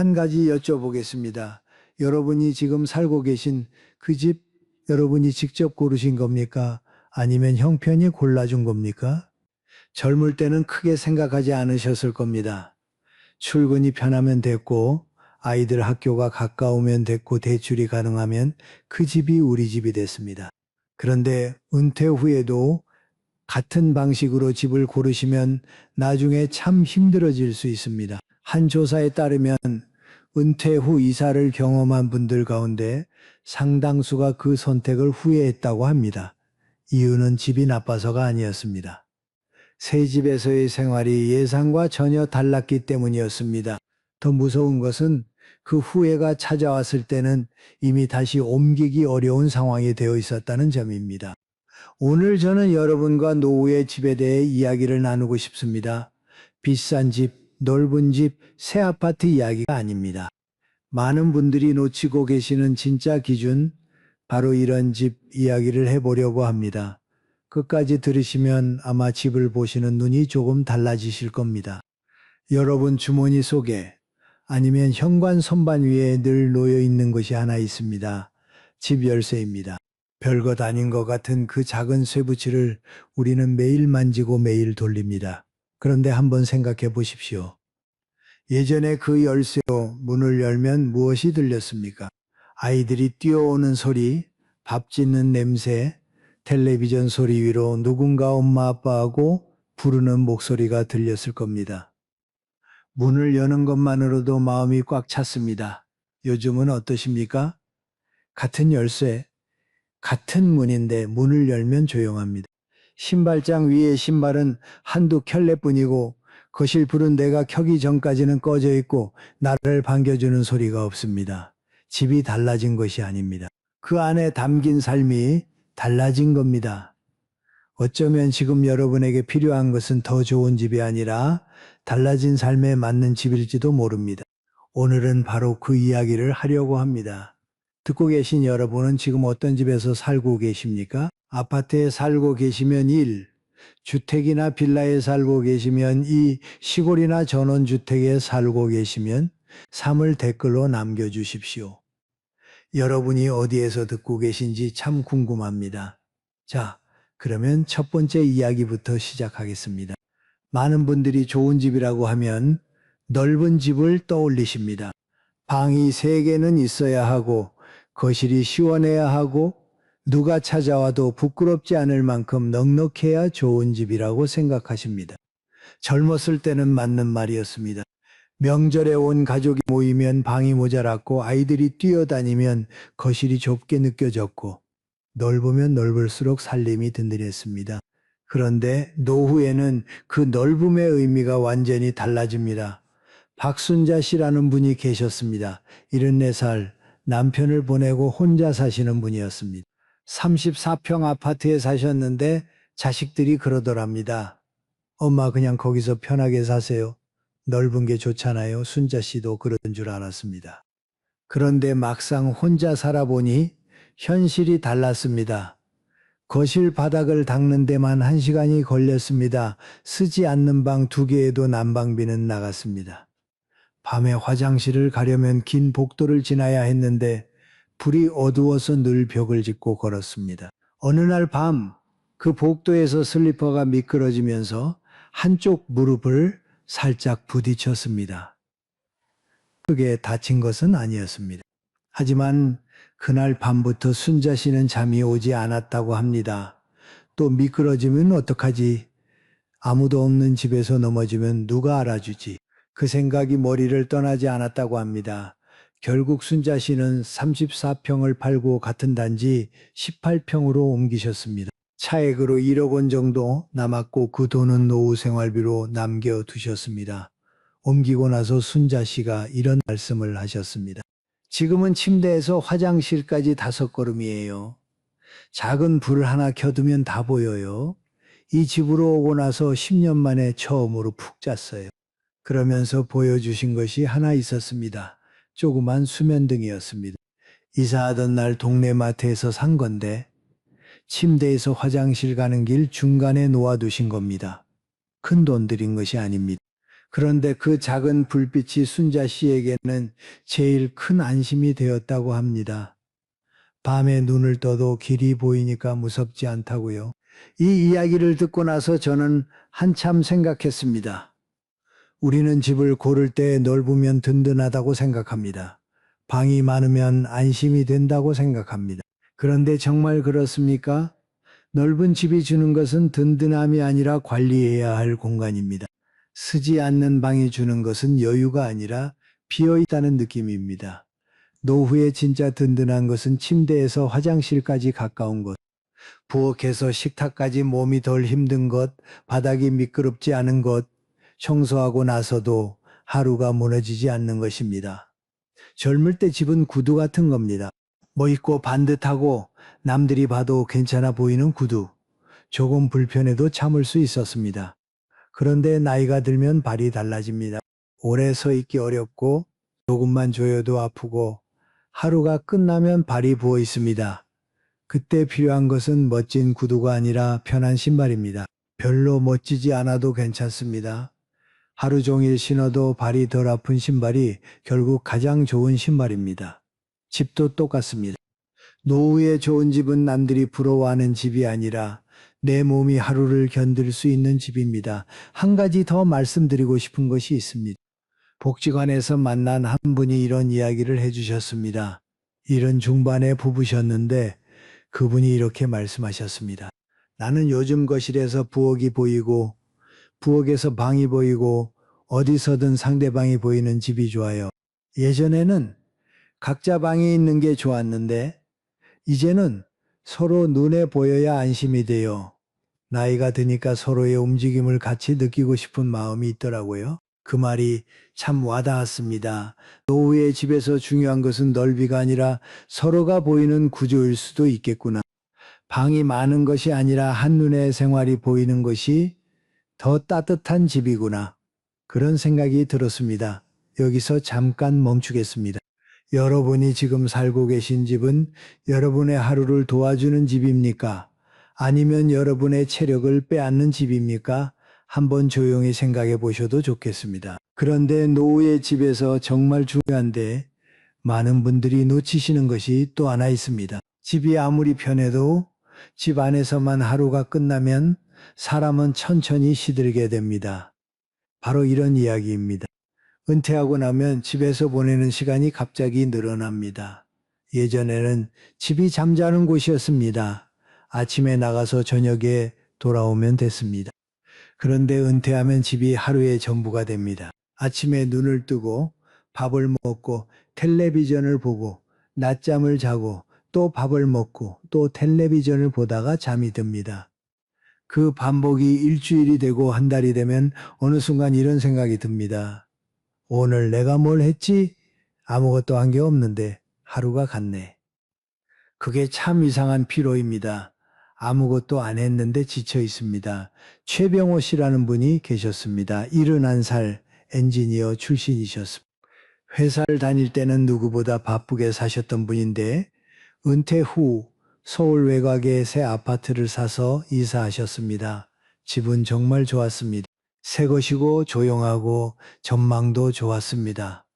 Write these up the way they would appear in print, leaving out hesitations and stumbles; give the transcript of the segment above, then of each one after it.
한 가지 여쭤보겠습니다. 여러분이 지금 살고 계신 그 집 여러분이 직접 고르신 겁니까? 아니면 형편이 골라준 겁니까? 젊을 때는 크게 생각하지 않으셨을 겁니다. 출근이 편하면 됐고, 아이들 학교가 가까우면 됐고, 대출이 가능하면 그 집이 우리 집이 됐습니다. 그런데 은퇴 후에도 같은 방식으로 집을 고르시면 나중에 참 힘들어질 수 있습니다. 한 조사에 따르면 은퇴 후 이사를 경험한 분들 가운데 상당수가 그 선택을 후회했다고 합니다. 이유는 집이 나빠서가 아니었습니다. 새 집에서의 생활이 예상과 전혀 달랐기 때문이었습니다. 더 무서운 것은 그 후회가 찾아왔을 때는 이미 다시 옮기기 어려운 상황이 되어 있었다는 점입니다. 오늘 저는 여러분과 노후의 집에 대해 이야기를 나누고 싶습니다. 비싼 집, 넓은 집, 새 아파트 이야기가 아닙니다. 많은 분들이 놓치고 계시는 진짜 기준, 바로 이런 집 이야기를 해보려고 합니다. 끝까지 들으시면 아마 집을 보시는 눈이 조금 달라지실 겁니다. 여러분 주머니 속에 아니면 현관 선반 위에 늘 놓여 있는 것이 하나 있습니다. 집 열쇠입니다. 별것 아닌 것 같은 그 작은 쇠붙이를 우리는 매일 만지고 매일 돌립니다. 그런데 한번 생각해 보십시오. 예전에 그 열쇠로 문을 열면 무엇이 들렸습니까? 아이들이 뛰어오는 소리, 밥 짓는 냄새, 텔레비전 소리 위로 누군가 엄마 아빠하고 부르는 목소리가 들렸을 겁니다. 문을 여는 것만으로도 마음이 꽉 찼습니다. 요즘은 어떠십니까? 같은 열쇠, 같은 문인데 문을 열면 조용합니다. 신발장 위에 신발은 한두 켤레뿐이고 거실 불은 내가 켜기 전까지는 꺼져 있고 나를 반겨주는 소리가 없습니다. 집이 달라진 것이 아닙니다. 그 안에 담긴 삶이 달라진 겁니다. 어쩌면 지금 여러분에게 필요한 것은 더 좋은 집이 아니라 달라진 삶에 맞는 집일지도 모릅니다. 오늘은 바로 그 이야기를 하려고 합니다. 듣고 계신 여러분은 지금 어떤 집에서 살고 계십니까? 아파트에 살고 계시면 1, 주택이나 빌라에 살고 계시면 2, 시골이나 전원주택에 살고 계시면 3을 댓글로 남겨주십시오. 여러분이 어디에서 듣고 계신지 참 궁금합니다. 자, 그러면 첫 번째 이야기부터 시작하겠습니다. 많은 분들이 좋은 집이라고 하면 넓은 집을 떠올리십니다. 방이 3개는 있어야 하고 거실이 시원해야 하고 누가 찾아와도 부끄럽지 않을 만큼 넉넉해야 좋은 집이라고 생각하십니다. 젊었을 때는 맞는 말이었습니다. 명절에 온 가족이 모이면 방이 모자랐고 아이들이 뛰어다니면 거실이 좁게 느껴졌고 넓으면 넓을수록 살림이 든든했습니다. 그런데 노후에는 그 넓음의 의미가 완전히 달라집니다. 박순자 씨라는 분이 계셨습니다. 74살 남편을 보내고 혼자 사시는 분이었습니다. 34평 아파트에 사셨는데 자식들이 그러더랍니다. 엄마 그냥 거기서 편하게 사세요. 넓은 게 좋잖아요. 순자 씨도 그런 줄 알았습니다. 그런데 막상 혼자 살아보니 현실이 달랐습니다. 거실 바닥을 닦는 데만 1시간이 걸렸습니다. 쓰지 않는 방 2개에도 난방비는 나갔습니다. 밤에 화장실을 가려면 긴 복도를 지나야 했는데 불이 어두워서 늘 벽을 짚고 걸었습니다. 어느 날 밤 그 복도에서 슬리퍼가 미끄러지면서 한쪽 무릎을 살짝 부딪혔습니다. 크게 다친 것은 아니었습니다. 하지만 그날 밤부터 순자 씨는 잠이 오지 않았다고 합니다. 또 미끄러지면 어떡하지? 아무도 없는 집에서 넘어지면 누가 알아주지? 그 생각이 머리를 떠나지 않았다고 합니다. 결국 순자 씨는 34평을 팔고 같은 단지 18평으로 옮기셨습니다. 차액으로 1억 원 정도 남았고 그 돈은 노후 생활비로 남겨두셨습니다. 옮기고 나서 순자 씨가 이런 말씀을 하셨습니다. 지금은 침대에서 화장실까지 5걸음이에요. 작은 불 하나 켜두면 다 보여요. 이 집으로 오고 나서 10년 만에 처음으로 푹 잤어요. 그러면서 보여주신 것이 하나 있었습니다. 조그만 수면등이었습니다. 이사하던 날 동네 마트에서 산 건데 침대에서 화장실 가는 길 중간에 놓아두신 겁니다. 큰 돈 들인 것이 아닙니다. 그런데 그 작은 불빛이 순자 씨에게는 제일 큰 안심이 되었다고 합니다. 밤에 눈을 떠도 길이 보이니까 무섭지 않다고요. 이 이야기를 듣고 나서 저는 한참 생각했습니다. 우리는 집을 고를 때 넓으면 든든하다고 생각합니다. 방이 많으면 안심이 된다고 생각합니다. 그런데 정말 그렇습니까? 넓은 집이 주는 것은 든든함이 아니라 관리해야 할 공간입니다. 쓰지 않는 방이 주는 것은 여유가 아니라 비어 있다는 느낌입니다. 노후에 진짜 든든한 것은 침대에서 화장실까지 가까운 것, 부엌에서 식탁까지 몸이 덜 힘든 것, 바닥이 미끄럽지 않은 것, 청소하고 나서도 하루가 무너지지 않는 것입니다. 젊을 때 집은 구두 같은 겁니다. 멋있고 반듯하고 남들이 봐도 괜찮아 보이는 구두. 조금 불편해도 참을 수 있었습니다. 그런데 나이가 들면 발이 달라집니다. 오래 서 있기 어렵고 조금만 조여도 아프고 하루가 끝나면 발이 부어 있습니다. 그때 필요한 것은 멋진 구두가 아니라 편한 신발입니다. 별로 멋지지 않아도 괜찮습니다. 하루 종일 신어도 발이 덜 아픈 신발이 결국 가장 좋은 신발입니다. 집도 똑같습니다. 노후에 좋은 집은 남들이 부러워하는 집이 아니라 내 몸이 하루를 견딜 수 있는 집입니다. 한 가지 더 말씀드리고 싶은 것이 있습니다. 복지관에서 만난 한 분이 이런 이야기를 해주셨습니다. 이런 중반의 부부셨는데 그분이 이렇게 말씀하셨습니다. 나는 요즘 거실에서 부엌이 보이고 부엌에서 방이 보이고 어디서든 상대방이 보이는 집이 좋아요. 예전에는 각자 방에 있는 게 좋았는데 이제는 서로 눈에 보여야 안심이 돼요. 나이가 드니까 서로의 움직임을 같이 느끼고 싶은 마음이 있더라고요. 그 말이 참 와닿았습니다. 노후의 집에서 중요한 것은 넓이가 아니라 서로가 보이는 구조일 수도 있겠구나. 방이 많은 것이 아니라 한눈에 생활이 보이는 것이 더 따뜻한 집이구나. 그런 생각이 들었습니다. 여기서 잠깐 멈추겠습니다. 여러분이 지금 살고 계신 집은 여러분의 하루를 도와주는 집입니까? 아니면 여러분의 체력을 빼앗는 집입니까? 한번 조용히 생각해 보셔도 좋겠습니다. 그런데 노후의 집에서 정말 중요한데 많은 분들이 놓치시는 것이 또 하나 있습니다. 집이 아무리 편해도 집 안에서만 하루가 끝나면 사람은 천천히 시들게 됩니다. 바로 이런 이야기입니다. 은퇴하고 나면 집에서 보내는 시간이 갑자기 늘어납니다. 예전에는 집이 잠자는 곳이었습니다. 아침에 나가서 저녁에 돌아오면 됐습니다. 그런데 은퇴하면 집이 하루의 전부가 됩니다. 아침에 눈을 뜨고 밥을 먹고 텔레비전을 보고 낮잠을 자고 또 밥을 먹고 또 텔레비전을 보다가 잠이 듭니다. 그 반복이 일주일이 되고 한 달이 되면 어느 순간 이런 생각이 듭니다. 오늘 내가 뭘 했지? 아무것도 한 게 없는데 하루가 갔네. 그게 참 이상한 피로입니다. 아무것도 안 했는데 지쳐 있습니다. 최병호 씨라는 분이 계셨습니다. 71살 엔지니어 출신이셨습니다. 회사를 다닐 때는 누구보다 바쁘게 사셨던 분인데 은퇴 후 서울 외곽에 새 아파트를 사서 이사하셨습니다. 집은 정말 좋았습니다. 새 것이고 조용하고 전망도 좋았습니다.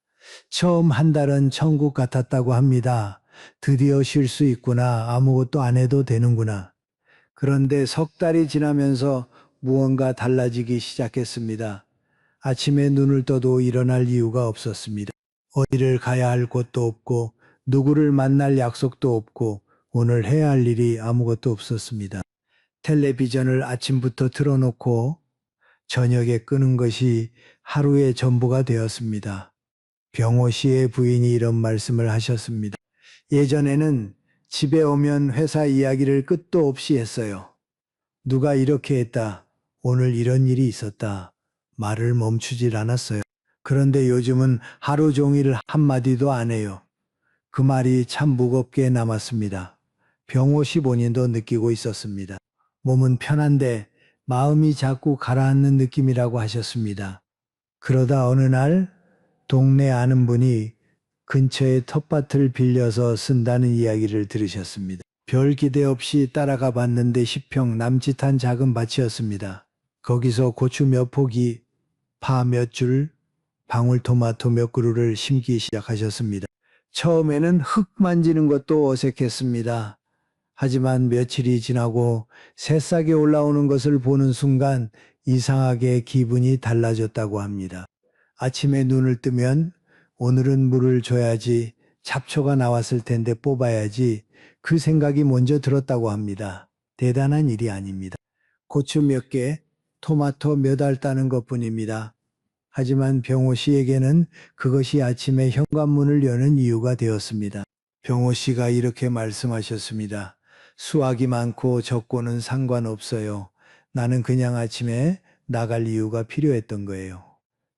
처음 한 달은 천국 같았다고 합니다. 드디어 쉴 수 있구나. 아무것도 안 해도 되는구나. 그런데 석 달이 지나면서 무언가 달라지기 시작했습니다. 아침에 눈을 떠도 일어날 이유가 없었습니다. 어디를 가야 할 곳도 없고 누구를 만날 약속도 없고 오늘 해야 할 일이 아무것도 없었습니다. 텔레비전을 아침부터 틀어놓고 저녁에 끄는 것이 하루의 전부가 되었습니다. 병호 씨의 부인이 이런 말씀을 하셨습니다. 예전에는 집에 오면 회사 이야기를 끝도 없이 했어요. 누가 이렇게 했다. 오늘 이런 일이 있었다. 말을 멈추질 않았어요. 그런데 요즘은 하루 종일 한마디도 안 해요. 그 말이 참 무겁게 남았습니다. 병호 씨 본인도 느끼고 있었습니다. 몸은 편한데 마음이 자꾸 가라앉는 느낌이라고 하셨습니다. 그러다 어느 날 동네 아는 분이 근처에 텃밭을 빌려서 쓴다는 이야기를 들으셨습니다. 별 기대 없이 따라가 봤는데 10평 남짓한 작은 밭이었습니다. 거기서 고추 몇 포기, 파 몇 줄, 방울토마토 몇 그루를 심기 시작하셨습니다. 처음에는 흙 만지는 것도 어색했습니다. 하지만 며칠이 지나고 새싹이 올라오는 것을 보는 순간 이상하게 기분이 달라졌다고 합니다. 아침에 눈을 뜨면 오늘은 물을 줘야지, 잡초가 나왔을 텐데 뽑아야지, 그 생각이 먼저 들었다고 합니다. 대단한 일이 아닙니다. 고추 몇 개, 토마토 몇 알 따는 것뿐입니다. 하지만 병호 씨에게는 그것이 아침에 현관문을 여는 이유가 되었습니다. 병호 씨가 이렇게 말씀하셨습니다. 수확이 많고 적고는 상관없어요. 나는 그냥 아침에 나갈 이유가 필요했던 거예요.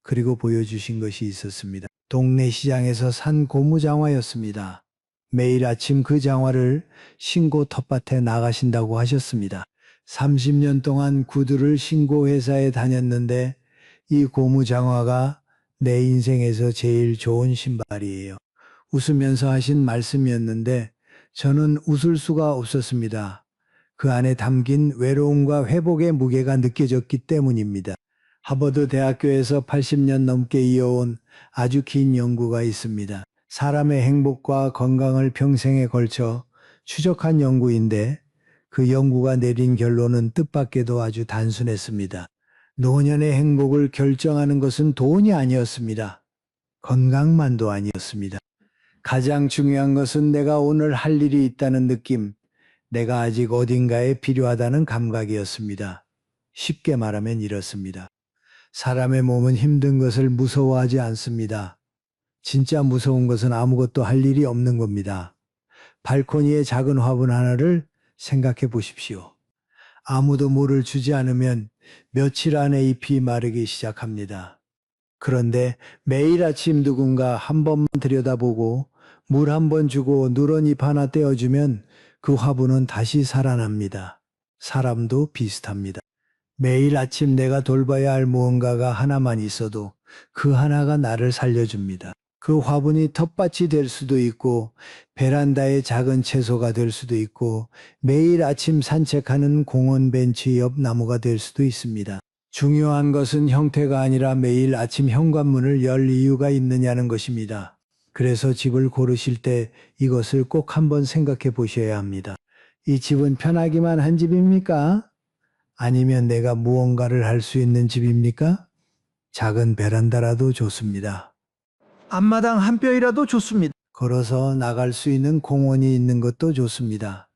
그리고 보여주신 것이 있었습니다. 동네 시장에서 산 고무장화였습니다. 매일 아침 그 장화를 신고 텃밭에 나가신다고 하셨습니다. 30년 동안 구두를 신고 회사에 다녔는데 이 고무장화가 내 인생에서 제일 좋은 신발이에요. 웃으면서 하신 말씀이었는데 저는 웃을 수가 없었습니다. 그 안에 담긴 외로움과 회복의 무게가 느껴졌기 때문입니다. 하버드 대학교에서 80년 넘게 이어온 아주 긴 연구가 있습니다. 사람의 행복과 건강을 평생에 걸쳐 추적한 연구인데 그 연구가 내린 결론은 뜻밖에도 아주 단순했습니다. 노년의 행복을 결정하는 것은 돈이 아니었습니다. 건강만도 아니었습니다. 가장 중요한 것은 내가 오늘 할 일이 있다는 느낌, 내가 아직 어딘가에 필요하다는 감각이었습니다. 쉽게 말하면 이렇습니다. 사람의 몸은 힘든 것을 무서워하지 않습니다. 진짜 무서운 것은 아무것도 할 일이 없는 겁니다. 발코니의 작은 화분 하나를 생각해 보십시오. 아무도 물을 주지 않으면 며칠 안에 잎이 마르기 시작합니다. 그런데 매일 아침 누군가 한 번만 들여다보고 물 한 번 주고 누런 잎 하나 떼어주면 그 화분은 다시 살아납니다. 사람도 비슷합니다. 매일 아침 내가 돌봐야 할 무언가가 하나만 있어도 그 하나가 나를 살려줍니다. 그 화분이 텃밭이 될 수도 있고 베란다의 작은 채소가 될 수도 있고 매일 아침 산책하는 공원 벤치 옆 나무가 될 수도 있습니다. 중요한 것은 형태가 아니라 매일 아침 현관문을 열 이유가 있느냐는 것입니다. 그래서 집을 고르실 때 이것을 꼭 한번 생각해 보셔야 합니다. 이 집은 편하기만 한 집입니까? 아니면 내가 무언가를 할 수 있는 집입니까? 작은 베란다라도 좋습니다. 앞마당 한 뼘이라도 좋습니다. 걸어서 나갈 수 있는 공원이 있는 것도 좋습니다.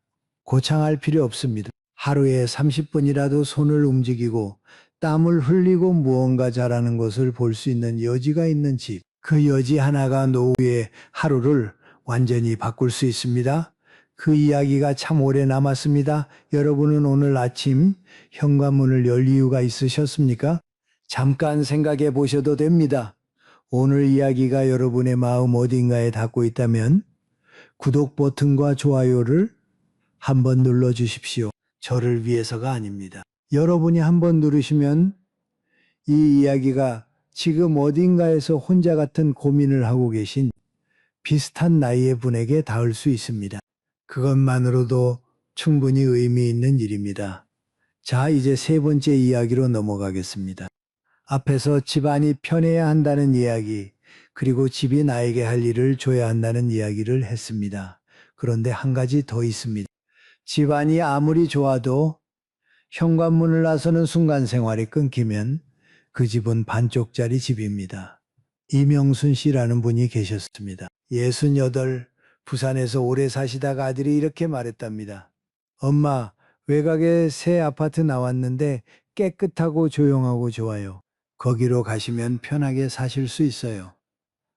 고창할 필요 없습니다. 하루에 30분이라도 손을 움직이고 땀을 흘리고 무언가 잘하는 것을 볼 수 있는 여지가 있는 집. 그 여지 하나가 노후의 하루를 완전히 바꿀 수 있습니다. 그 이야기가 참 오래 남았습니다. 여러분은 오늘 아침 현관문을 열 이유가 있으셨습니까? 잠깐 생각해 보셔도 됩니다. 오늘 이야기가 여러분의 마음 어딘가에 닿고 있다면 구독 버튼과 좋아요를 한번 눌러주십시오. 저를 위해서가 아닙니다. 여러분이 한번 누르시면 이 이야기가 지금 어딘가에서 혼자 같은 고민을 하고 계신 비슷한 나이의 분에게 닿을 수 있습니다. 그것만으로도 충분히 의미 있는 일입니다. 자, 이제 세 번째 이야기로 넘어가겠습니다. 앞에서 집안이 편해야 한다는 이야기, 그리고 집이 나에게 할 일을 줘야 한다는 이야기를 했습니다. 그런데 한 가지 더 있습니다. 집안이 아무리 좋아도 현관문을 나서는 순간 생활이 끊기면 그 집은 반쪽짜리 집입니다. 이명순 씨라는 분이 계셨습니다. 68, 부산에서 오래 사시다가 아들이 이렇게 말했답니다. 엄마, 외곽에 새 아파트 나왔는데 깨끗하고 조용하고 좋아요. 거기로 가시면 편하게 사실 수 있어요.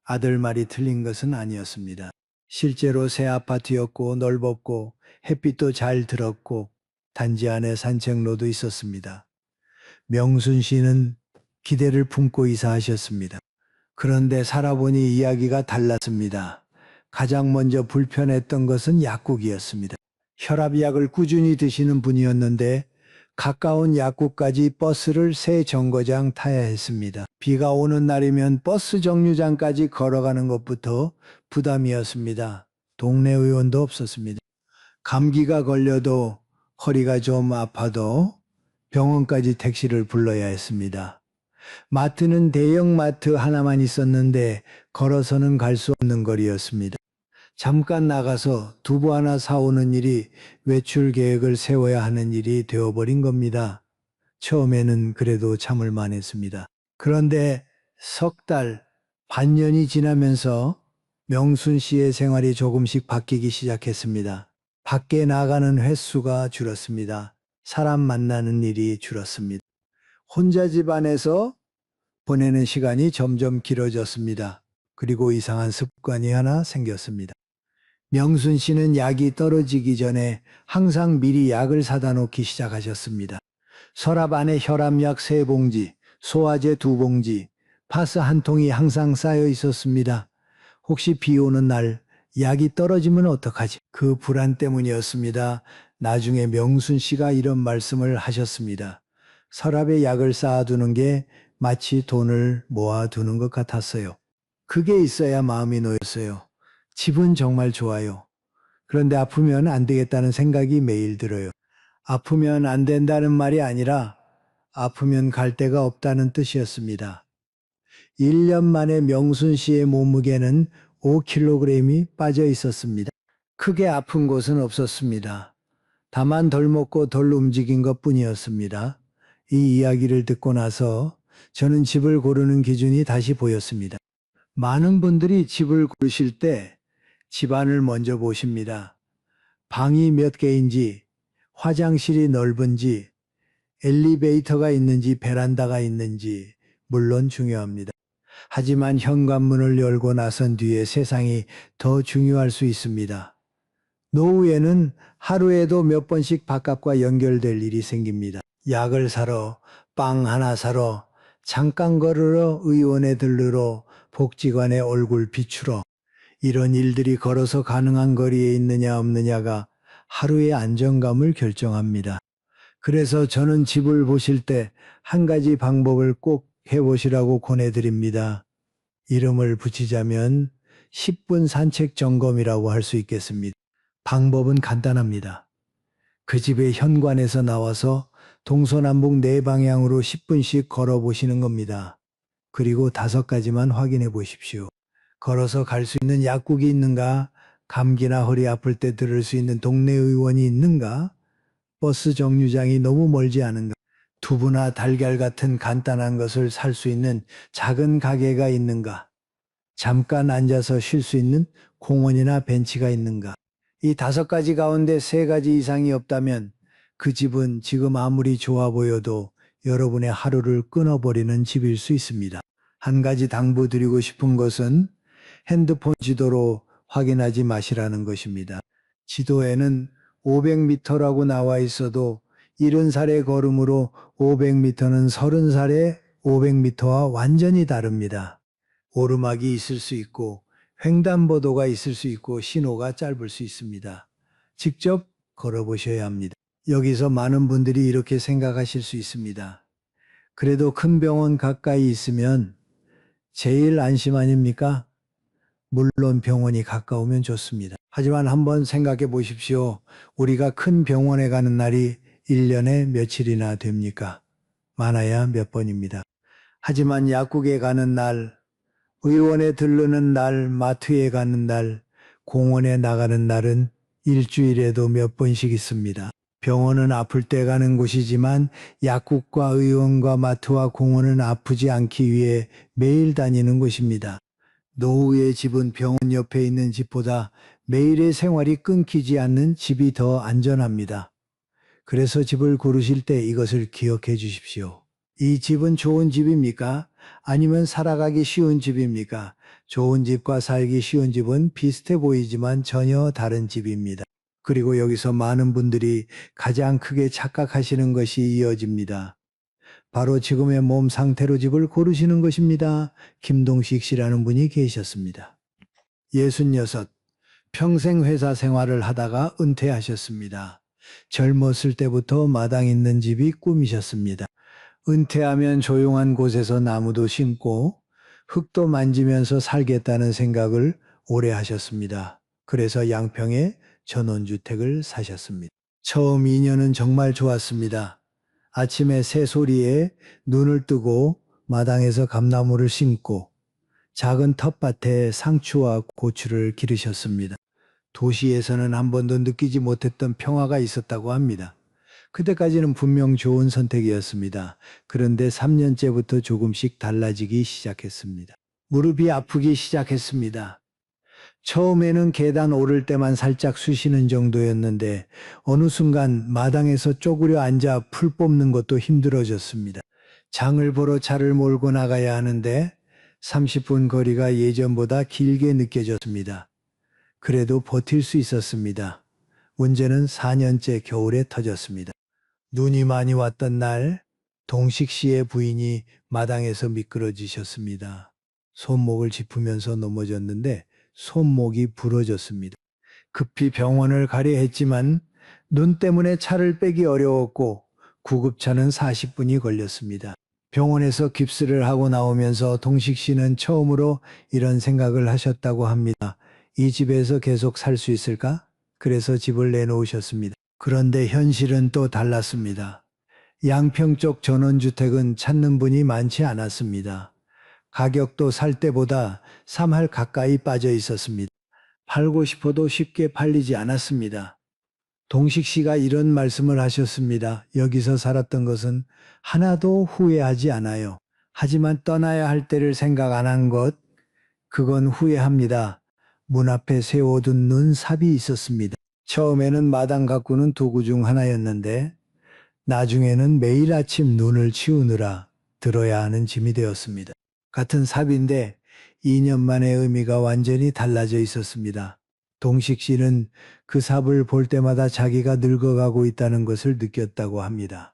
아들 말이 틀린 것은 아니었습니다. 실제로 새 아파트였고 넓었고 햇빛도 잘 들었고 단지 안에 산책로도 있었습니다. 명순 씨는 기대를 품고 이사하셨습니다. 그런데 살아보니 이야기가 달랐습니다. 가장 먼저 불편했던 것은 약국이었습니다. 혈압약을 꾸준히 드시는 분이었는데 가까운 약국까지 버스를 새 정거장 타야 했습니다. 비가 오는 날이면 버스 정류장까지 걸어가는 것부터 부담이었습니다. 동네 의원도 없었습니다. 감기가 걸려도 허리가 좀 아파도 병원까지 택시를 불러야 했습니다. 마트는 대형 마트 하나만 있었는데 걸어서는 갈 수 없는 거리였습니다. 잠깐 나가서 두부 하나 사오는 일이 외출 계획을 세워야 하는 일이 되어버린 겁니다. 처음에는 그래도 참을 만했습니다. 그런데 석 달, 반년이 지나면서 명순 씨의 생활이 조금씩 바뀌기 시작했습니다. 밖에 나가는 횟수가 줄었습니다. 사람 만나는 일이 줄었습니다. 혼자 집 안에서 보내는 시간이 점점 길어졌습니다. 그리고 이상한 습관이 하나 생겼습니다. 명순 씨는 약이 떨어지기 전에 항상 미리 약을 사다 놓기 시작하셨습니다. 서랍 안에 혈압약 3봉지, 소화제 2봉지, 파스 1통이 항상 쌓여 있었습니다. 혹시 비 오는 날 약이 떨어지면 어떡하지? 그 불안 때문이었습니다. 나중에 명순 씨가 이런 말씀을 하셨습니다. 서랍에 약을 쌓아두는 게 마치 돈을 모아두는 것 같았어요. 그게 있어야 마음이 놓였어요. 집은 정말 좋아요. 그런데 아프면 안 되겠다는 생각이 매일 들어요. 아프면 안 된다는 말이 아니라 아프면 갈 데가 없다는 뜻이었습니다. 1년 만에 명순 씨의 몸무게는 5kg이 빠져 있었습니다. 크게 아픈 곳은 없었습니다. 다만 덜 먹고 덜 움직인 것 뿐이었습니다. 이 이야기를 듣고 나서 저는 집을 고르는 기준이 다시 보였습니다. 많은 분들이 집을 고르실 때 집안을 먼저 보십니다. 방이 몇 개인지, 화장실이 넓은지, 엘리베이터가 있는지, 베란다가 있는지, 물론 중요합니다. 하지만 현관문을 열고 나선 뒤에 세상이 더 중요할 수 있습니다. 노후에는 하루에도 몇 번씩 바깥과 연결될 일이 생깁니다. 약을 사러, 빵 하나 사러, 잠깐 걸으러 의원에 들르러, 복지관에 얼굴 비추러, 이런 일들이 걸어서 가능한 거리에 있느냐 없느냐가 하루의 안정감을 결정합니다. 그래서 저는 집을 보실 때 한 가지 방법을 꼭 해보시라고 권해드립니다. 이름을 붙이자면 10분 산책 점검이라고 할 수 있겠습니다. 방법은 간단합니다. 그 집의 현관에서 나와서 동서남북 4방향으로 10분씩 걸어보시는 겁니다. 그리고 5가지만 확인해 보십시오. 걸어서 갈 수 있는 약국이 있는가? 감기나 허리 아플 때 들을 수 있는 동네 의원이 있는가? 버스 정류장이 너무 멀지 않은가? 두부나 달걀 같은 간단한 것을 살 수 있는 작은 가게가 있는가? 잠깐 앉아서 쉴 수 있는 공원이나 벤치가 있는가? 이 5가지 가운데 3가지 이상이 없다면 그 집은 지금 아무리 좋아 보여도 여러분의 하루를 끊어버리는 집일 수 있습니다. 한 가지 당부드리고 싶은 것은 핸드폰 지도로 확인하지 마시라는 것입니다. 지도에는 500m라고 나와 있어도 70살의 걸음으로 500m는 30살의 500m와 완전히 다릅니다. 오르막이 있을 수 있고 횡단보도가 있을 수 있고 신호가 짧을 수 있습니다. 직접 걸어보셔야 합니다. 여기서 많은 분들이 이렇게 생각하실 수 있습니다. 그래도 큰 병원 가까이 있으면 제일 안심 아닙니까? 물론 병원이 가까우면 좋습니다. 하지만 한번 생각해 보십시오. 우리가 큰 병원에 가는 날이 1년에 며칠이나 됩니까? 많아야 몇 번입니다. 하지만 약국에 가는 날, 의원에 들르는 날, 마트에 가는 날, 공원에 나가는 날은 일주일에도 몇 번씩 있습니다. 병원은 아플 때 가는 곳이지만 약국과 의원과 마트와 공원은 아프지 않기 위해 매일 다니는 곳입니다. 노후의 집은 병원 옆에 있는 집보다 매일의 생활이 끊기지 않는 집이 더 안전합니다. 그래서 집을 고르실 때 이것을 기억해 주십시오. 이 집은 좋은 집입니까? 아니면 살아가기 쉬운 집입니까? 좋은 집과 살기 쉬운 집은 비슷해 보이지만 전혀 다른 집입니다. 그리고 여기서 많은 분들이 가장 크게 착각하시는 것이 이어집니다. 바로 지금의 몸 상태로 집을 고르시는 것입니다. 김동식 씨라는 분이 계셨습니다. 66, 평생 회사 생활을 하다가 은퇴하셨습니다. 젊었을 때부터 마당 있는 집이 꿈이셨습니다. 은퇴하면 조용한 곳에서 나무도 심고 흙도 만지면서 살겠다는 생각을 오래 하셨습니다. 그래서 양평에 전원주택을 사셨습니다. 처음 2년은 정말 좋았습니다. 아침에 새소리에 눈을 뜨고 마당에서 감나무를 심고 작은 텃밭에 상추와 고추를 기르셨습니다. 도시에서는 한 번도 느끼지 못했던 평화가 있었다고 합니다. 그때까지는 분명 좋은 선택이었습니다. 그런데 3년째부터 조금씩 달라지기 시작했습니다. 무릎이 아프기 시작했습니다. 처음에는 계단 오를 때만 살짝 쑤시는 정도였는데 어느 순간 마당에서 쪼그려 앉아 풀 뽑는 것도 힘들어졌습니다. 장을 보러 차를 몰고 나가야 하는데 30분 거리가 예전보다 길게 느껴졌습니다. 그래도 버틸 수 있었습니다. 문제는 4년째 겨울에 터졌습니다. 눈이 많이 왔던 날 동식 씨의 부인이 마당에서 미끄러지셨습니다. 손목을 짚으면서 넘어졌는데 손목이 부러졌습니다. 급히 병원을 가려 했지만 눈 때문에 차를 빼기 어려웠고 구급차는 40분이 걸렸습니다. 병원에서 깁스를 하고 나오면서 동식 씨는 처음으로 이런 생각을 하셨다고 합니다. 이 집에서 계속 살 수 있을까? 그래서 집을 내놓으셨습니다. 그런데 현실은 또 달랐습니다. 양평 쪽 전원주택은 찾는 분이 많지 않았습니다. 가격도 살 때보다 3할 가까이 빠져 있었습니다. 팔고 싶어도 쉽게 팔리지 않았습니다. 동식 씨가 이런 말씀을 하셨습니다. 여기서 살았던 것은 하나도 후회하지 않아요. 하지만 떠나야 할 때를 생각 안 한 것, 그건 후회합니다. 문 앞에 세워둔 눈삽이 있었습니다. 처음에는 마당 가꾸는 도구 중 하나였는데 나중에는 매일 아침 눈을 치우느라 들어야 하는 짐이 되었습니다. 같은 삽인데 2년 만에 의미가 완전히 달라져 있었습니다. 동식 씨는 그 삽을 볼 때마다 자기가 늙어가고 있다는 것을 느꼈다고 합니다.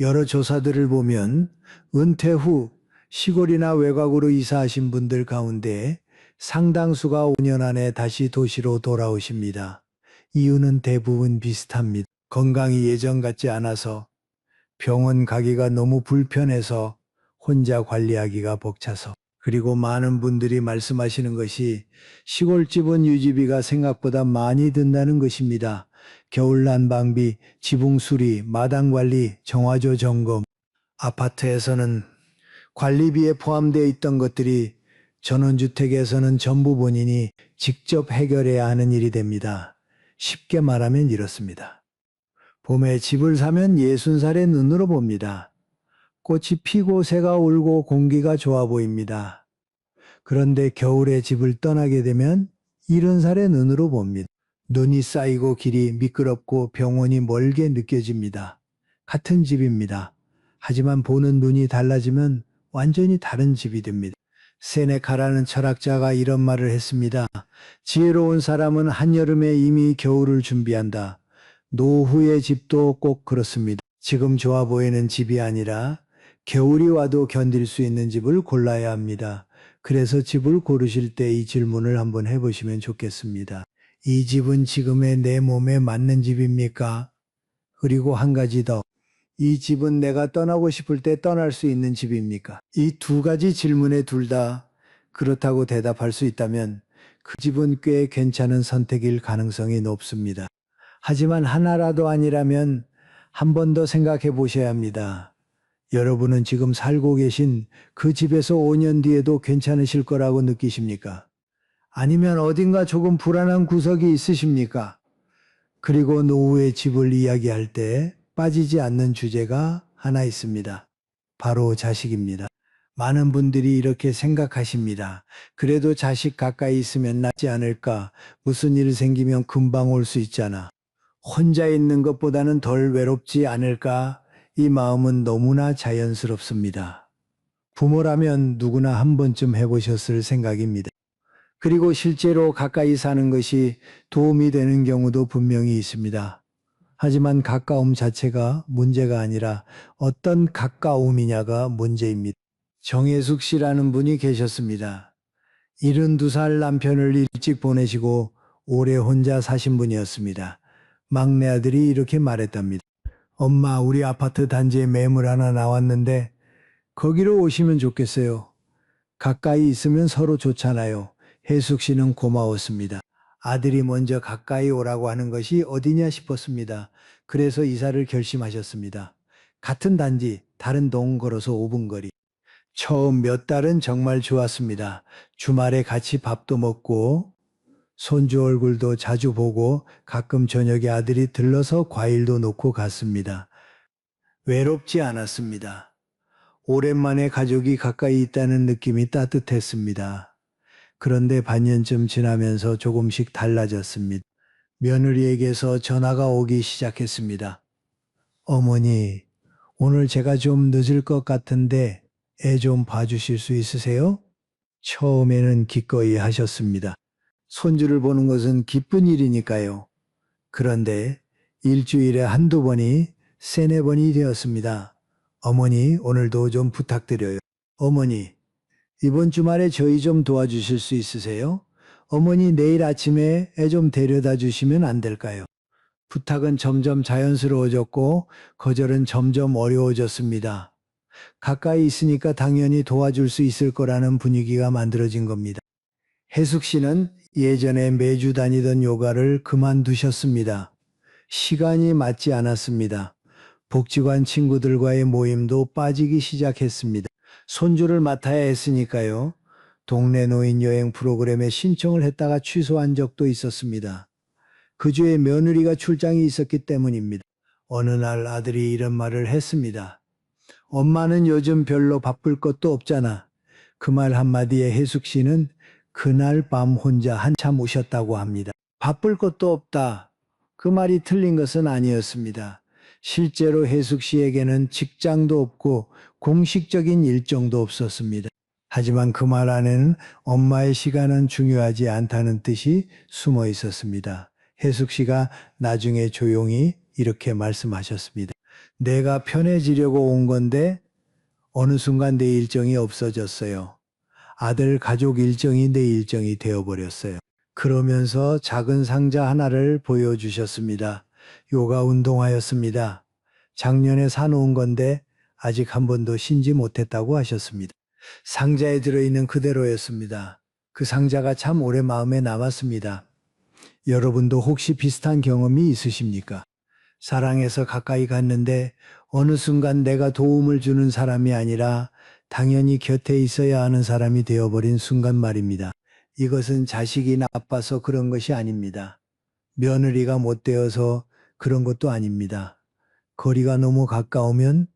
여러 조사들을 보면 은퇴 후 시골이나 외곽으로 이사하신 분들 가운데 상당수가 5년 안에 다시 도시로 돌아오십니다. 이유는 대부분 비슷합니다. 건강이 예전 같지 않아서, 병원 가기가 너무 불편해서, 혼자 관리하기가 벅차서, 그리고 많은 분들이 말씀하시는 것이 시골집은 유지비가 생각보다 많이 든다는 것입니다. 겨울 난방비, 지붕 수리, 마당 관리, 정화조 점검. 아파트에서는 관리비에 포함되어 있던 것들이 전원주택에서는 전부 본인이 직접 해결해야 하는 일이 됩니다. 쉽게 말하면 이렇습니다. 봄에 집을 사면 60살의 눈으로 봅니다. 꽃이 피고 새가 울고 공기가 좋아 보입니다. 그런데 겨울에 집을 떠나게 되면 70살의 눈으로 봅니다. 눈이 쌓이고 길이 미끄럽고 병원이 멀게 느껴집니다. 같은 집입니다. 하지만 보는 눈이 달라지면 완전히 다른 집이 됩니다. 세네카라는 철학자가 이런 말을 했습니다. 지혜로운 사람은 한여름에 이미 겨울을 준비한다. 노후의 집도 꼭 그렇습니다. 지금 좋아 보이는 집이 아니라 겨울이 와도 견딜 수 있는 집을 골라야 합니다. 그래서 집을 고르실 때 이 질문을 한번 해보시면 좋겠습니다. 이 집은 지금의 내 몸에 맞는 집입니까? 그리고 한 가지 더. 이 집은 내가 떠나고 싶을 때 떠날 수 있는 집입니까? 이 두 가지 질문에 둘 다 그렇다고 대답할 수 있다면 그 집은 꽤 괜찮은 선택일 가능성이 높습니다. 하지만 하나라도 아니라면 한 번 더 생각해 보셔야 합니다. 여러분은 지금 살고 계신 그 집에서 5년 뒤에도 괜찮으실 거라고 느끼십니까? 아니면 어딘가 조금 불안한 구석이 있으십니까? 그리고 노후의 집을 이야기할 때 빠지지 않는 주제가 하나 있습니다. 바로 자식입니다. 많은 분들이 이렇게 생각하십니다. 그래도 자식 가까이 있으면 낫지 않을까? 무슨 일 생기면 금방 올 수 있잖아. 혼자 있는 것보다는 덜 외롭지 않을까? 이 마음은 너무나 자연스럽습니다. 부모라면 누구나 한 번쯤 해보셨을 생각입니다. 그리고 실제로 가까이 사는 것이 도움이 되는 경우도 분명히 있습니다. 하지만 가까움 자체가 문제가 아니라 어떤 가까움이냐가 문제입니다. 정혜숙 씨라는 분이 계셨습니다. 72살 남편을 일찍 보내시고 오래 혼자 사신 분이었습니다. 막내 아들이 이렇게 말했답니다. 엄마, 우리 아파트 단지에 매물 하나 나왔는데 거기로 오시면 좋겠어요. 가까이 있으면 서로 좋잖아요. 혜숙 씨는 고마웠습니다. 아들이 먼저 가까이 오라고 하는 것이 어디냐 싶었습니다. 그래서 이사를 결심하셨습니다. 같은 단지, 다른 동 걸어서 5분 거리. 처음 몇 달은 정말 좋았습니다. 주말에 같이 밥도 먹고 손주 얼굴도 자주 보고 가끔 저녁에 아들이 들러서 과일도 놓고 갔습니다. 외롭지 않았습니다. 오랜만에 가족이 가까이 있다는 느낌이 따뜻했습니다. 그런데 반년쯤 지나면서 조금씩 달라졌습니다. 며느리에게서 전화가 오기 시작했습니다. 어머니, 오늘 제가 좀 늦을 것 같은데 애 좀 봐주실 수 있으세요? 처음에는 기꺼이 하셨습니다. 손주를 보는 것은 기쁜 일이니까요. 그런데 일주일에 한두 번이 세네 번이 되었습니다. 어머니, 오늘도 좀 부탁드려요. 어머니, 이번 주말에 저희 좀 도와주실 수 있으세요? 어머니, 내일 아침에 애 좀 데려다 주시면 안 될까요? 부탁은 점점 자연스러워졌고 거절은 점점 어려워졌습니다. 가까이 있으니까 당연히 도와줄 수 있을 거라는 분위기가 만들어진 겁니다. 혜숙 씨는 예전에 매주 다니던 요가를 그만두셨습니다. 시간이 맞지 않았습니다. 복지관 친구들과의 모임도 빠지기 시작했습니다. 손주를 맡아야 했으니까요. 동네 노인 여행 프로그램에 신청을 했다가 취소한 적도 있었습니다. 그 주에 며느리가 출장이 있었기 때문입니다. 어느 날 아들이 이런 말을 했습니다. 엄마는 요즘 별로 바쁠 것도 없잖아. 그 말 한마디에 혜숙 씨는 그날 밤 혼자 한참 우셨다고 합니다. 바쁠 것도 없다. 그 말이 틀린 것은 아니었습니다. 실제로 혜숙 씨에게는 직장도 없고 공식적인 일정도 없었습니다. 하지만 그 말 안에는 엄마의 시간은 중요하지 않다는 뜻이 숨어 있었습니다. 혜숙 씨가 나중에 조용히 이렇게 말씀하셨습니다. 내가 편해지려고 온 건데 어느 순간 내 일정이 없어졌어요. 아들 가족 일정이 내 일정이 되어버렸어요. 그러면서 작은 상자 하나를 보여주셨습니다. 요가 운동화였습니다. 작년에 사놓은 건데 아직 한 번도 신지 못했다고 하셨습니다. 상자에 들어있는 그대로였습니다. 그 상자가 참 오래 마음에 남았습니다. 여러분도 혹시 비슷한 경험이 있으십니까? 사랑해서 가까이 갔는데 어느 순간 내가 도움을 주는 사람이 아니라 당연히 곁에 있어야 하는 사람이 되어버린 순간 말입니다. 이것은 자식이 나빠서 그런 것이 아닙니다. 며느리가 못되어서 그런 것도 아닙니다. 거리가 너무 가까우면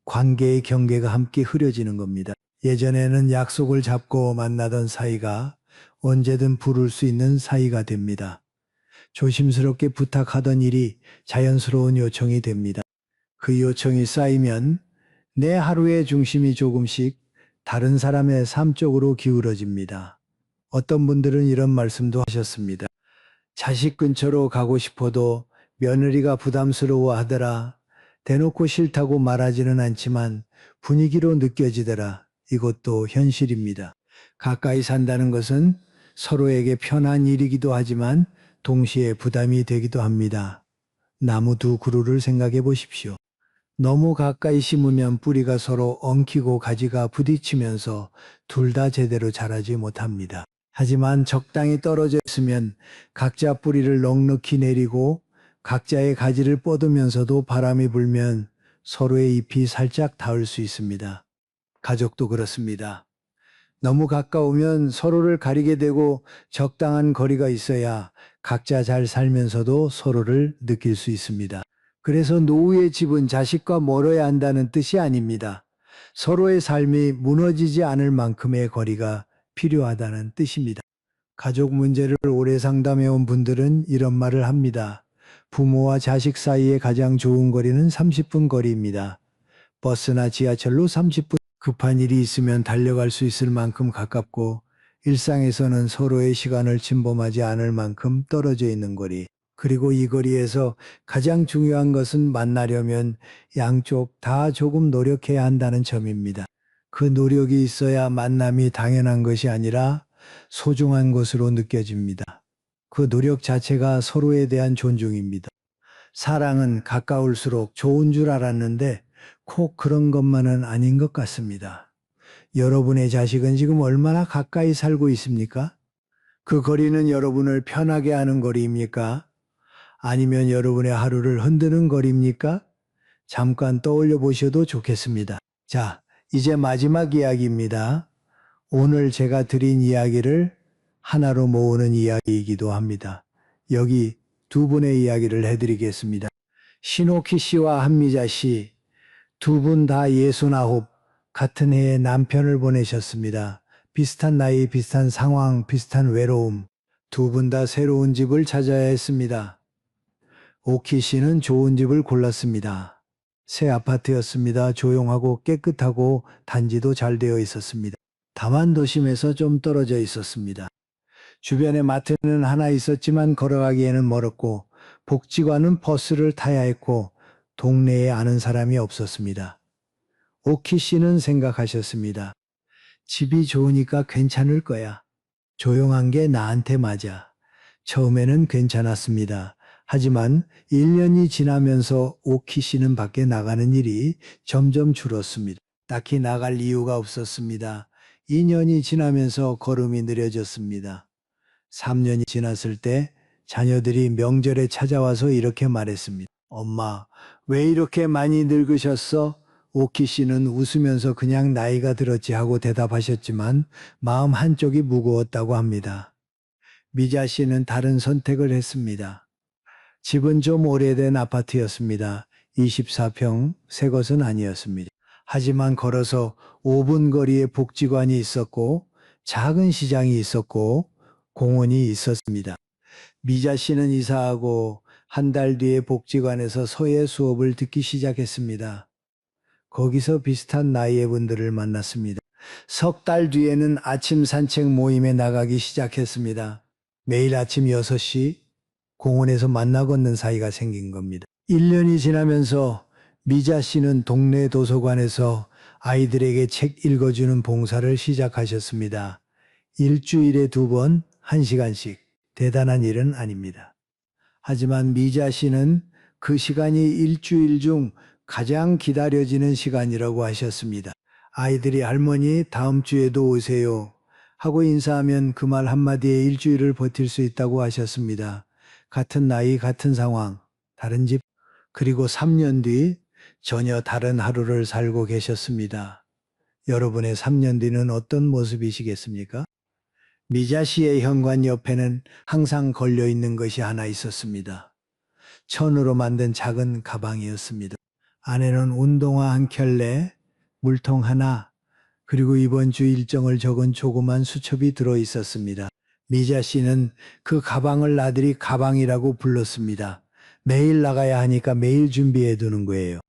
관계의 경계가 함께 흐려지는 겁니다. 예전에는 약속을 잡고 만나던 사이가 언제든 부를 수 있는 사이가 됩니다. 조심스럽게 부탁하던 일이 자연스러운 요청이 됩니다. 그 요청이 쌓이면 내 하루의 중심이 조금씩 다른 사람의 삶 쪽으로 기울어집니다. 어떤 분들은 이런 말씀도 하셨습니다. 자식 근처로 가고 싶어도 며느리가 부담스러워 하더라. 대놓고 싫다고 말하지는 않지만 분위기로 느껴지더라. 이것도 현실입니다. 가까이 산다는 것은 서로에게 편한 일이기도 하지만 동시에 부담이 되기도 합니다. 나무 두 그루를 생각해 보십시오. 너무 가까이 심으면 뿌리가 서로 엉키고 가지가 부딪히면서 둘 다 제대로 자라지 못합니다. 하지만 적당히 떨어져 있으면 각자 뿌리를 넉넉히 내리고 각자의 가지를 뻗으면서도 바람이 불면 서로의 잎이 살짝 닿을 수 있습니다. 가족도 그렇습니다. 너무 가까우면 서로를 가리게 되고 적당한 거리가 있어야 각자 잘 살면서도 서로를 느낄 수 있습니다. 그래서 노후의 집은 자식과 멀어야 한다는 뜻이 아닙니다. 서로의 삶이 무너지지 않을 만큼의 거리가 필요하다는 뜻입니다. 가족 문제를 오래 상담해온 분들은 이런 말을 합니다. 부모와 자식 사이에 가장 좋은 거리는 30분 거리입니다. 버스나 지하철로 30분. 급한 일이 있으면 달려갈 수 있을 만큼 가깝고 일상에서는 서로의 시간을 침범하지 않을 만큼 떨어져 있는 거리. 그리고 이 거리에서 가장 중요한 것은 만나려면 양쪽 다 조금 노력해야 한다는 점입니다. 그 노력이 있어야 만남이 당연한 것이 아니라 소중한 것으로 느껴집니다. 그 노력 자체가 서로에 대한 존중입니다. 사랑은 가까울수록 좋은 줄 알았는데 꼭 그런 것만은 아닌 것 같습니다. 여러분의 자식은 지금 얼마나 가까이 살고 있습니까? 그 거리는 여러분을 편하게 하는 거리입니까? 아니면 여러분의 하루를 흔드는 거리입니까? 잠깐 떠올려 보셔도 좋겠습니다. 자, 이제 마지막 이야기입니다. 오늘 제가 드린 이야기를 하나로 모으는 이야기이기도 합니다. 여기 두 분의 이야기를 해드리겠습니다. 신옥희 씨와 한미자 씨, 두 분 다 69, 같은 해에 남편을 보내셨습니다. 비슷한 나이, 비슷한 상황, 비슷한 외로움. 두 분 다 새로운 집을 찾아야 했습니다. 오키 씨는 좋은 집을 골랐습니다. 새 아파트였습니다. 조용하고 깨끗하고 단지도 잘 되어 있었습니다. 다만 도심에서 좀 떨어져 있었습니다. 주변에 마트는 하나 있었지만 걸어가기에는 멀었고 복지관은 버스를 타야 했고 동네에 아는 사람이 없었습니다. 오키 씨는 생각하셨습니다. 집이 좋으니까 괜찮을 거야. 조용한 게 나한테 맞아. 처음에는 괜찮았습니다. 하지만 1년이 지나면서 오키 씨는 밖에 나가는 일이 점점 줄었습니다. 딱히 나갈 이유가 없었습니다. 2년이 지나면서 걸음이 느려졌습니다. 3년이 지났을 때 자녀들이 명절에 찾아와서 이렇게 말했습니다. 엄마, 왜 이렇게 많이 늙으셨어? 오키 씨는 웃으면서 그냥 나이가 들었지 하고 대답하셨지만 마음 한쪽이 무거웠다고 합니다. 미자 씨는 다른 선택을 했습니다. 집은 좀 오래된 아파트였습니다. 24평, 새 것은 아니었습니다. 하지만 걸어서 5분 거리에 복지관이 있었고 작은 시장이 있었고 공원이 있었습니다. 미자 씨는 이사하고 한 달 뒤에 복지관에서 서예 수업을 듣기 시작했습니다. 거기서 비슷한 나이의 분들을 만났습니다. 석 달 뒤에는 아침 산책 모임에 나가기 시작했습니다. 매일 아침 6시 공원에서 만나 걷는 사이가 생긴 겁니다. 1년이 지나면서 미자 씨는 동네 도서관에서 아이들에게 책 읽어주는 봉사를 시작하셨습니다. 일주일에 2번, 1시간씩. 대단한 일은 아닙니다. 하지만 미자 씨는 그 시간이 일주일 중 가장 기다려지는 시간이라고 하셨습니다. 아이들이 할머니 다음 주에도 오세요 하고 인사하면 그 말 한마디에 일주일을 버틸 수 있다고 하셨습니다. 같은 나이, 같은 상황, 다른 집, 그리고 3년 뒤 전혀 다른 하루를 살고 계셨습니다. 여러분의 3년 뒤는 어떤 모습이시겠습니까? 미자 씨의 현관 옆에는 항상 걸려 있는 것이 하나 있었습니다. 천으로 만든 작은 가방이었습니다. 안에는 운동화 한 켤레, 물통 하나, 그리고 이번 주 일정을 적은 조그만 수첩이 들어 있었습니다. 미자 씨는 그 가방을 나들이 가방이라고 불렀습니다. 매일 나가야 하니까 매일 준비해 두는 거예요.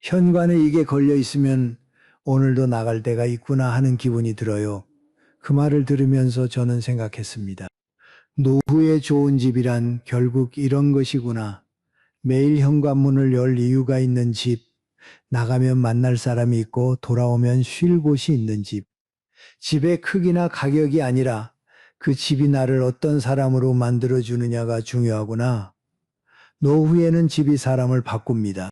현관에 이게 걸려 있으면 오늘도 나갈 때가 있구나 하는 기분이 들어요. 그 말을 들으면서 저는 생각했습니다. 노후에 좋은 집이란 결국 이런 것이구나. 매일 현관문을 열 이유가 있는 집, 나가면 만날 사람이 있고 돌아오면 쉴 곳이 있는 집. 집의 크기나 가격이 아니라 그 집이 나를 어떤 사람으로 만들어주느냐가 중요하구나. 노후에는 집이 사람을 바꿉니다.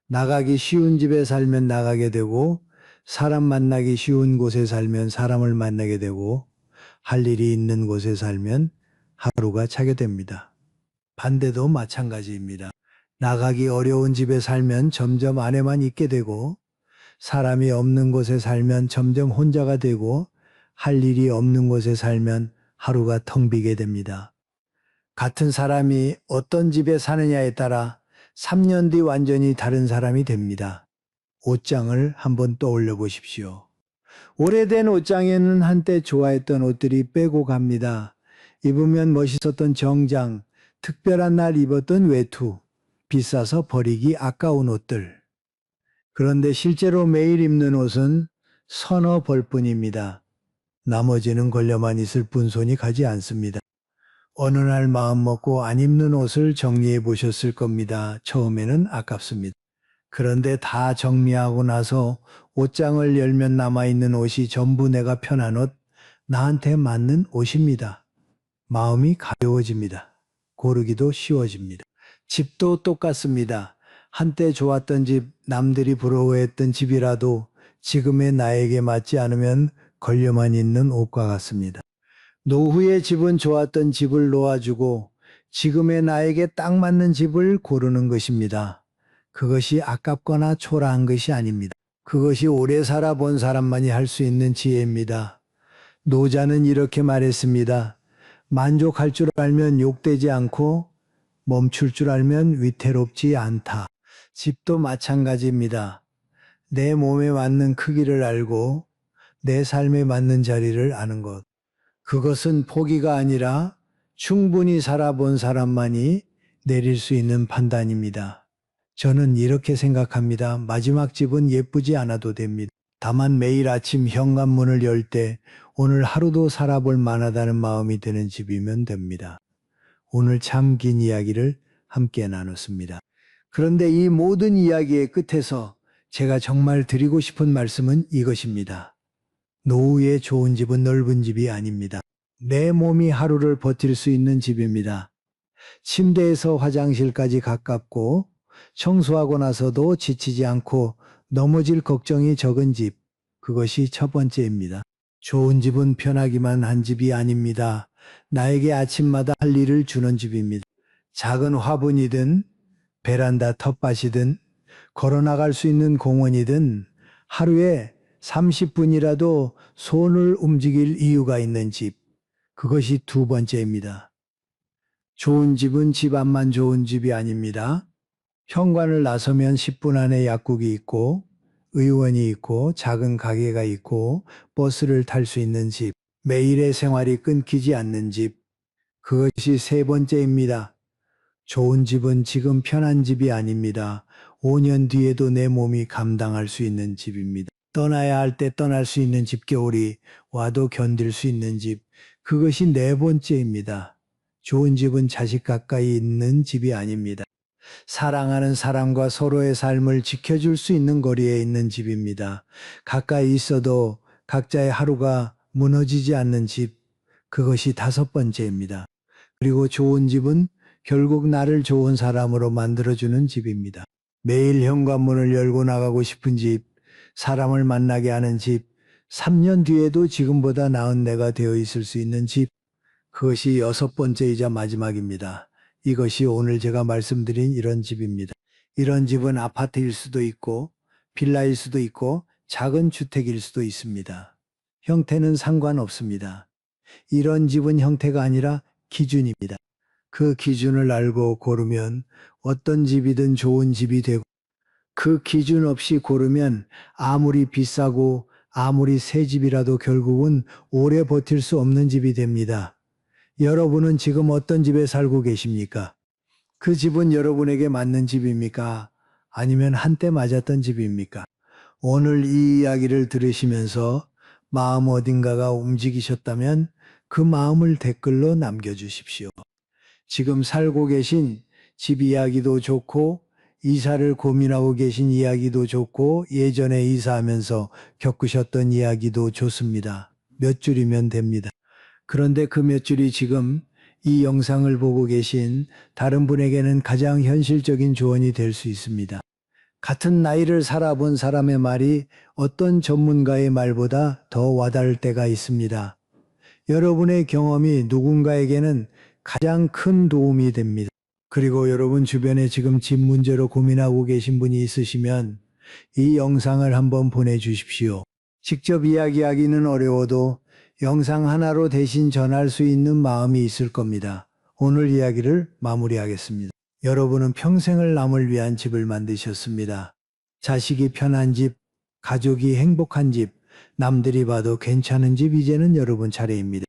나가기 쉬운 집에 살면 나가게 되고, 사람 만나기 쉬운 곳에 살면 사람을 만나게 되고, 할 일이 있는 곳에 살면 하루가 차게 됩니다. 반대도 마찬가지입니다. 나가기 어려운 집에 살면 점점 안에만 있게 되고, 사람이 없는 곳에 살면 점점 혼자가 되고, 할 일이 없는 곳에 살면 하루가 텅 비게 됩니다. 같은 사람이 어떤 집에 사느냐에 따라 3년 뒤 완전히 다른 사람이 됩니다. 옷장을 한번 떠올려 보십시오. 오래된 옷장에는 한때 좋아했던 옷들이 빼고 갑니다. 입으면 멋있었던 정장, 특별한 날 입었던 외투, 비싸서 버리기 아까운 옷들. 그런데 실제로 매일 입는 옷은 서너 벌뿐입니다. 나머지는 걸려만 있을 뿐 손이 가지 않습니다. 어느 날 마음 먹고 안 입는 옷을 정리해 보셨을 겁니다. 처음에는 아깝습니다. 그런데 다 정리하고 나서 옷장을 열면 남아있는 옷이 전부 내가 편한 옷, 나한테 맞는 옷입니다. 마음이 가벼워집니다. 고르기도 쉬워집니다. 집도 똑같습니다. 한때 좋았던 집, 남들이 부러워했던 집이라도 지금의 나에게 맞지 않으면 걸려만 있는 옷과 같습니다. 노후의 집은 좋았던 집을 놓아주고 지금의 나에게 딱 맞는 집을 고르는 것입니다. 그것이 아깝거나 초라한 것이 아닙니다. 그것이 오래 살아본 사람만이 할 수 있는 지혜입니다. 노자는 이렇게 말했습니다. 만족할 줄 알면 욕되지 않고 멈출 줄 알면 위태롭지 않다. 집도 마찬가지입니다. 내 몸에 맞는 크기를 알고 내 삶에 맞는 자리를 아는 것. 그것은 포기가 아니라 충분히 살아본 사람만이 내릴 수 있는 판단입니다. 저는 이렇게 생각합니다. 마지막 집은 예쁘지 않아도 됩니다. 다만 매일 아침 현관문을 열 때 오늘 하루도 살아볼 만하다는 마음이 드는 집이면 됩니다. 오늘 참 긴 이야기를 함께 나눴습니다. 그런데 이 모든 이야기의 끝에서 제가 정말 드리고 싶은 말씀은 이것입니다. 노후에 좋은 집은 넓은 집이 아닙니다. 내 몸이 하루를 버틸 수 있는 집입니다. 침대에서 화장실까지 가깝고 청소하고 나서도 지치지 않고 넘어질 걱정이 적은 집. 그것이 첫 번째입니다. 좋은 집은 편하기만 한 집이 아닙니다. 나에게 아침마다 할 일을 주는 집입니다. 작은 화분이든 베란다 텃밭이든 걸어나갈 수 있는 공원이든 하루에 30분이라도 손을 움직일 이유가 있는 집. 그것이 두 번째입니다. 좋은 집은 집 앞만 좋은 집이 아닙니다. 현관을 나서면 10분 안에 약국이 있고 의원이 있고 작은 가게가 있고 버스를 탈 수 있는 집. 매일의 생활이 끊기지 않는 집. 그것이 세 번째입니다. 좋은 집은 지금 편한 집이 아닙니다. 5년 뒤에도 내 몸이 감당할 수 있는 집입니다. 떠나야 할 때 떠날 수 있는 집, 겨울이 와도 견딜 수 있는 집. 그것이 네 번째입니다. 좋은 집은 자식 가까이 있는 집이 아닙니다. 사랑하는 사람과 서로의 삶을 지켜줄 수 있는 거리에 있는 집입니다. 가까이 있어도 각자의 하루가 무너지지 않는 집. 그것이 다섯 번째입니다. 그리고 좋은 집은 결국 나를 좋은 사람으로 만들어주는 집입니다. 매일 현관문을 열고 나가고 싶은 집, 사람을 만나게 하는 집, 3년 뒤에도 지금보다 나은 내가 되어 있을 수 있는 집. 그것이 여섯 번째이자 마지막입니다. 이것이 오늘 제가 말씀드린 이런 집입니다. 이런 집은 아파트일 수도 있고 빌라일 수도 있고 작은 주택일 수도 있습니다. 형태는 상관없습니다. 이런 집은 형태가 아니라 기준입니다. 그 기준을 알고 고르면 어떤 집이든 좋은 집이 되고, 그 기준 없이 고르면 아무리 비싸고 아무리 새 집이라도 결국은 오래 버틸 수 없는 집이 됩니다. 여러분은 지금 어떤 집에 살고 계십니까? 그 집은 여러분에게 맞는 집입니까? 아니면 한때 맞았던 집입니까? 오늘 이 이야기를 들으시면서 마음 어딘가가 움직이셨다면 그 마음을 댓글로 남겨주십시오. 지금 살고 계신 집 이야기도 좋고 이사를 고민하고 계신 이야기도 좋고 예전에 이사하면서 겪으셨던 이야기도 좋습니다. 몇 줄이면 됩니다. 그런데 그 몇 줄이 지금 이 영상을 보고 계신 다른 분에게는 가장 현실적인 조언이 될 수 있습니다. 같은 나이를 살아본 사람의 말이 어떤 전문가의 말보다 더 와닿을 때가 있습니다. 여러분의 경험이 누군가에게는 가장 큰 도움이 됩니다. 그리고 여러분 주변에 지금 집 문제로 고민하고 계신 분이 있으시면 이 영상을 한번 보내주십시오. 직접 이야기하기는 어려워도 영상 하나로 대신 전할 수 있는 마음이 있을 겁니다. 오늘 이야기를 마무리하겠습니다. 여러분은 평생을 남을 위한 집을 만드셨습니다. 자식이 편한 집, 가족이 행복한 집, 남들이 봐도 괜찮은 집, 이제는 여러분 차례입니다.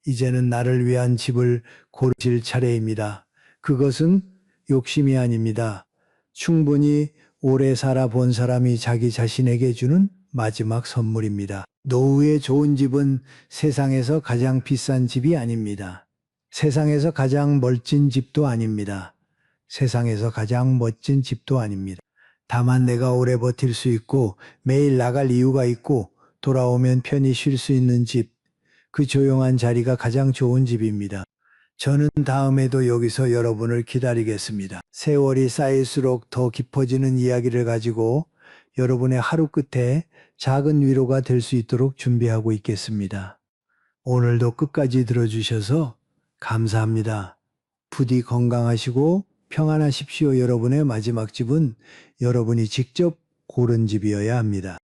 이제는 나를 위한 집을 고르실 차례입니다. 그것은 욕심이 아닙니다. 충분히 오래 살아본 사람이 자기 자신에게 주는 마지막 선물입니다. 노후에 좋은 집은 세상에서 가장 비싼 집이 아닙니다. 세상에서 가장 멋진 집도 아닙니다. 세상에서 가장 멋진 집도 아닙니다. 다만 내가 오래 버틸 수 있고 매일 나갈 이유가 있고 돌아오면 편히 쉴 수 있는 집, 그 조용한 자리가 가장 좋은 집입니다. 저는 다음에도 여기서 여러분을 기다리겠습니다. 세월이 쌓일수록 더 깊어지는 이야기를 가지고 여러분의 하루 끝에 작은 위로가 될 수 있도록 준비하고 있겠습니다. 오늘도 끝까지 들어주셔서 감사합니다. 부디 건강하시고 평안하십시오. 여러분의 마지막 집은 여러분이 직접 고른 집이어야 합니다.